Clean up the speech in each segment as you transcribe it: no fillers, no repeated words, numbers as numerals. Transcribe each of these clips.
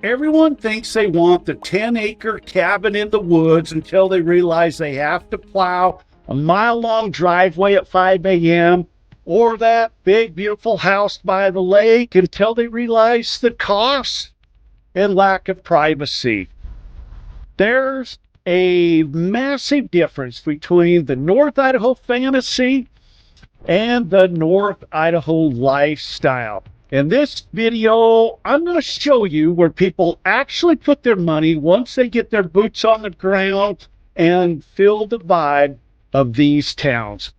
Everyone thinks they want the 10-acre cabin in the woods until they realize they have to plow a mile-long driveway at 5 a.m. or that big, beautiful house by the lake until they realize the cost and lack of privacy. There's a massive difference between the North Idaho fantasy and the North Idaho lifestyle. In this video, I'm going to show you where people actually put their money once they get their boots on the ground and feel the vibe of these towns.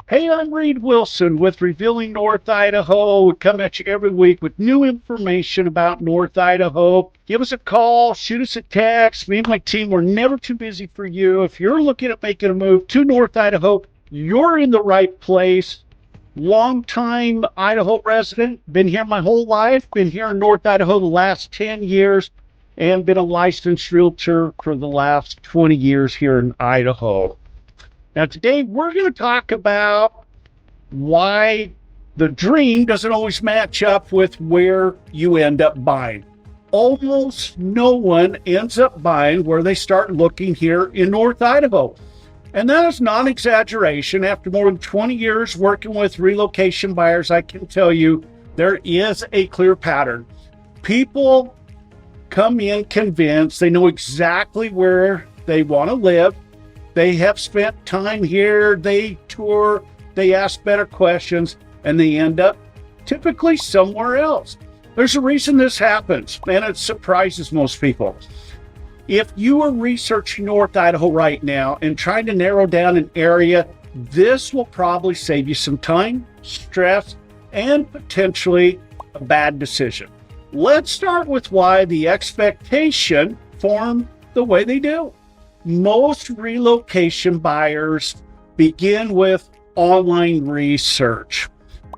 Hey, I'm Reed Wilson with Revealing North Idaho. We come at you every week with new information about North Idaho. Give us a call, shoot us a text. Me and my team, we're never too busy for you. If you're looking at making a move to North Idaho, you're in the right place. Long-time Idaho resident, been here my whole life, been here in North Idaho the last 10 years, and been a licensed realtor for the last 20 years here in Idaho. Now, today we're going to talk about why the dream doesn't always match up with where you end up buying. Almost no one ends up buying where they start looking here in North Idaho. And that is not an exaggeration. After more than 20 years working with relocation buyers, I can tell you there is a clear pattern. People come in convinced they know exactly where they want to live. They have spent time here, they tour, they ask better questions, and they end up typically somewhere else. There's a reason this happens, and it surprises most people. If you are researching North Idaho right now and trying to narrow down an area, this will probably save you some time, stress, and potentially a bad decision. Let's start with why the expectation formed the way they do. Most relocation buyers begin with online research.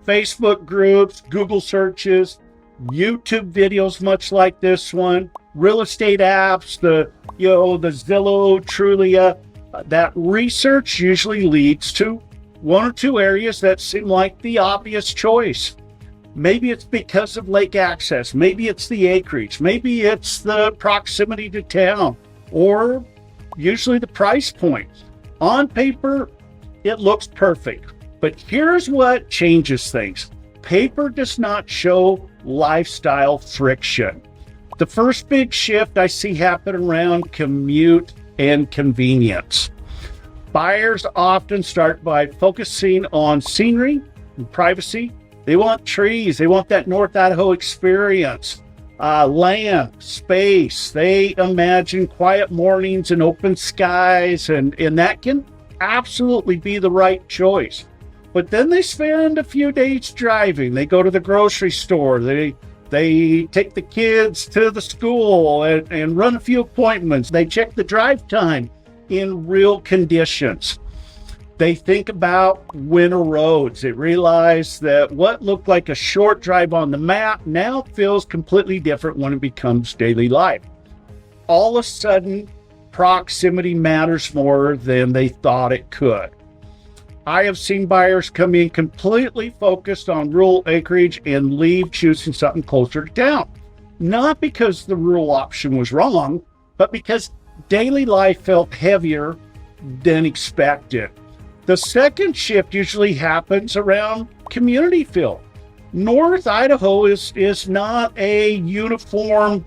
Facebook groups, Google searches, YouTube videos much like this one, real estate apps, the Zillow, Trulia. That research usually leads to one or two areas that seem like the obvious choice. Maybe it's because of lake access, maybe it's the acreage, maybe it's the proximity to town, or usually the price point. On paper, it looks perfect. But here's what changes things. Paper does not show lifestyle friction. The first big shift I see happen around commute and convenience. Buyers often start by focusing on scenery and privacy. They want trees. They want that North Idaho experience. Land, space. They imagine quiet mornings and open skies, and that can absolutely be the right choice. But then they spend a few days driving. They go to the grocery store. They take the kids to the school and run a few appointments. They check the drive time in real conditions. They think about winter roads. They realize that what looked like a short drive on the map now feels completely different when it becomes daily life. All of a sudden, proximity matters more than they thought it could. I have seen buyers come in completely focused on rural acreage and leave choosing something closer to town. Not because the rural option was wrong, but because daily life felt heavier than expected. The second shift usually happens around community feel. North Idaho is not a uniform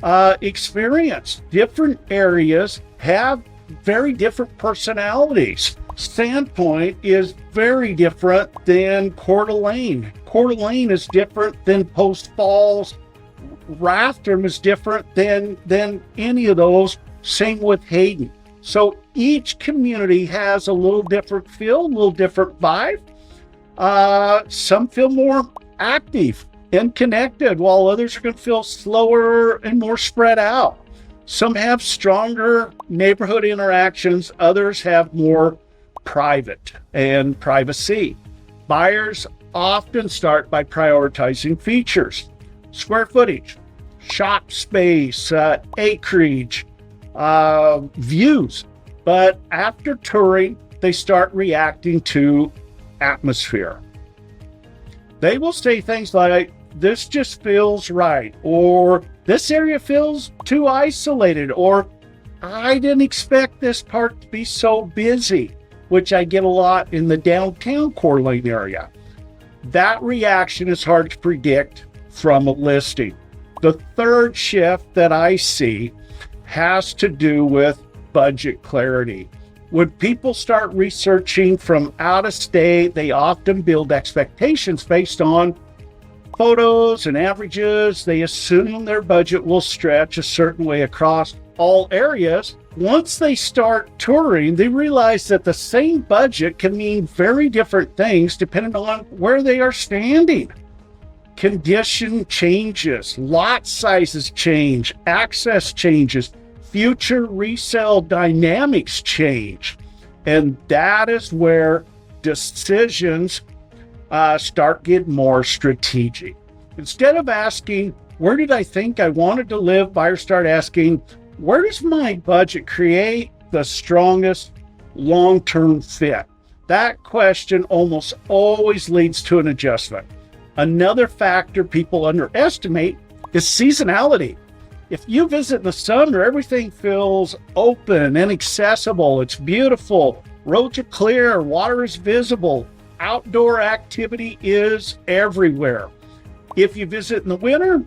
experience. Different areas have very different personalities. Sandpoint is very different than Coeur d'Alene. Coeur d'Alene is different than Post Falls. Rathdrum is different than any of those. Same with Hayden. So each community has a little different feel, a little different vibe. Some feel more active and connected, while others are going to feel slower and more spread out. Some have stronger neighborhood interactions, others have more private and privacy. Buyers often start by prioritizing features, square footage, shop space, acreage, views. But after touring, they start reacting to atmosphere. They will say things like, this just feels right, or this area feels too isolated, or I didn't expect this part to be so busy, which I get a lot in the downtown Coeur area. That reaction is hard to predict from a listing. The third shift that I see has to do with budget clarity. When people start researching from out of state, they often build expectations based on photos and averages. They assume their budget will stretch a certain way across all areas. Once they start touring, they realize that the same budget can mean very different things depending on where they are standing. Condition changes, lot sizes change, access changes, future resale dynamics change. And that is where decisions start getting more strategic. Instead of asking, where did I think I wanted to live? Buyers start asking, where does my budget create the strongest long-term fit? That question almost always leads to an adjustment. Another factor people underestimate is seasonality. If you visit in the summer, everything feels open and accessible. It's beautiful. Roads are clear. Water is visible. Outdoor activity is everywhere. If you visit in the winter,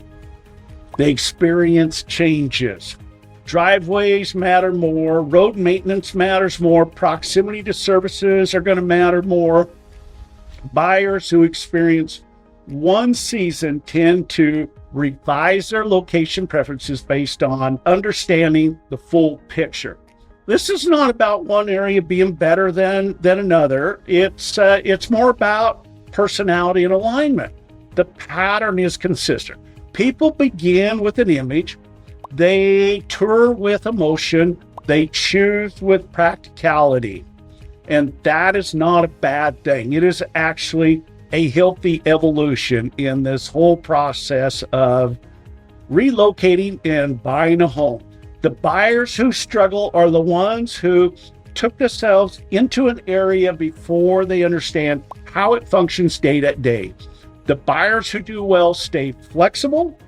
the experience changes. Driveways matter more. Road maintenance matters more. Proximity to services are going to matter more. Buyers who experience one season tend to revise their location preferences based on understanding the full picture. This is not about one area being better than another. It's more about personality and alignment. The pattern is consistent. People begin with an image, they tour with emotion, they choose with practicality. And that is not a bad thing. It is actually a healthy evolution in this whole process of relocating and buying a home. The buyers who struggle are the ones who took themselves into an area before they understand how it functions day to day. The buyers who do well stay flexible.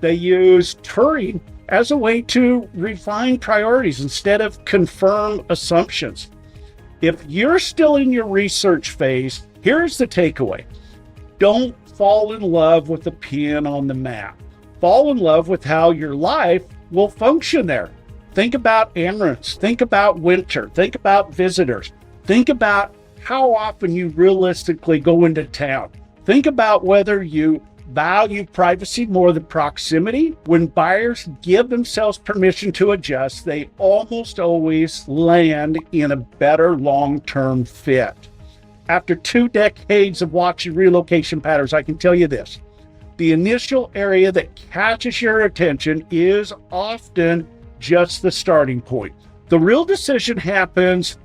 They use touring as a way to refine priorities instead of confirm assumptions. If you're still in your research phase, here's the takeaway. Don't fall in love with the pin on the map. Fall in love with how your life will function there. Think about errands. Think about winter. Think about visitors. Think about how often you realistically go into town. Think about whether you value privacy more than proximity. When buyers give themselves permission to adjust, they almost always land in a better long-term fit. After 2 decades of watching relocation patterns, I can tell you this. The initial area that catches your attention is often just the starting point. The real decision happens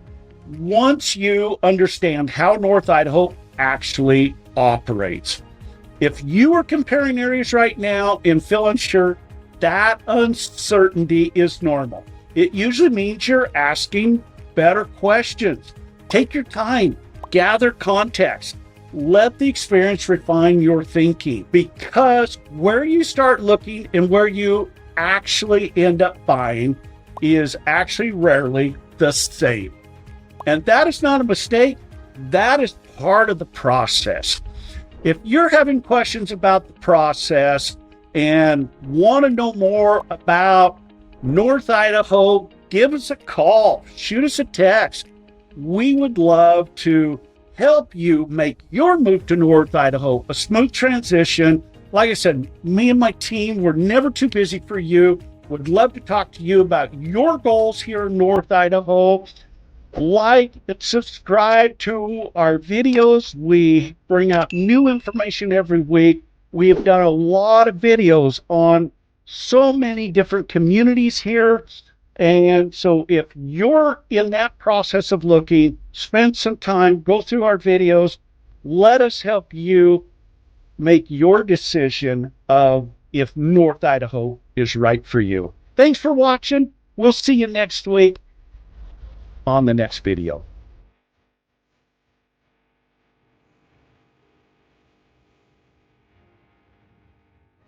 once you understand how North Idaho actually operates. If you are comparing areas right now and feel unsure, that uncertainty is normal. It usually means you're asking better questions. Take your time, gather context. Let the experience refine your thinking, because where you start looking and where you actually end up buying is actually rarely the same. And that is not a mistake. That is part of the process. If you're having questions about the process and want to know more about North Idaho, give us a call, shoot us a text. We would love to help you make your move to North Idaho a smooth transition. Like I said, me and my team, we're never too busy for you. Would love to talk to you about your goals here in North Idaho. Like and subscribe to our videos. We bring out new information every week. We have done a lot of videos on so many different communities here. And so if you're in that process of looking, spend some time, go through our videos. Let us help you make your decision of if North Idaho is right for you. Thanks for watching. We'll see you next week on the next video.